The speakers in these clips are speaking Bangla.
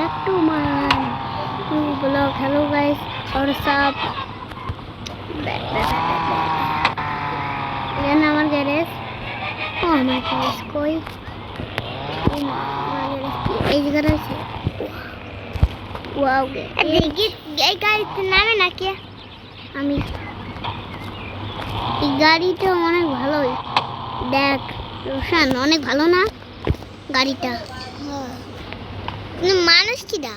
Back to my blog. Hello guys और सब ये ना हमारे गैरेज हमारे गैरेज कोई এই জায়গাটা আছে। ওয়াও দেখি এই গাড়িতে নামে না কে আমি এই গাড়িটা অনেক ভালোই দেখ রোশন অনেক ভালো না গাড়িটা মানুষ কি দা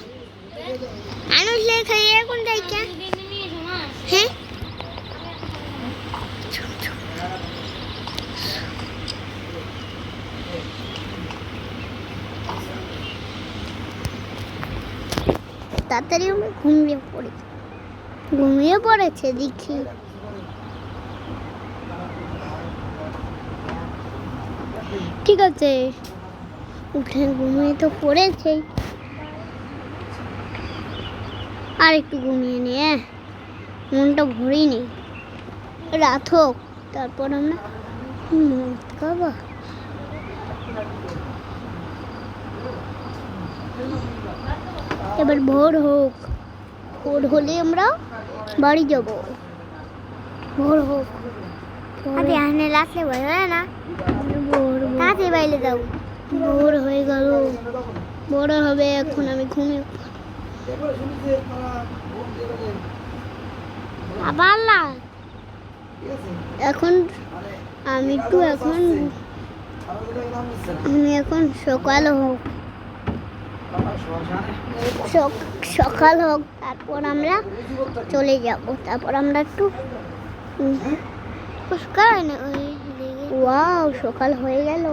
মানুষ লেখা এরকম দেয় কে হ্যাঁ তাড়াতাড়ি আমি ঘুমিয়ে পড়েছে দেখি ঠিক আছে উঠে ঘুমিয়ে তো পড়েছে আর একটু ঘুমিয়ে নিয়ে মনটা ভরেই নেই রাত হোক তারপর আমরা খাবো এবার ভোর হোক ভোর হলে আমরা বাড়ি যাব ভোর হোক আরে আনে রাতে ভালো না ভোর রাতে বাইরে যাও ভোর হয়ে গেল ভোর হবে এখন আমি ঘুমিয়ে আবার না এখন আমি এখন সকাল হোক সকাল হোক তারপর আমরা চলে যাব তারপর আমরা একটু সকাল হয়ে গেল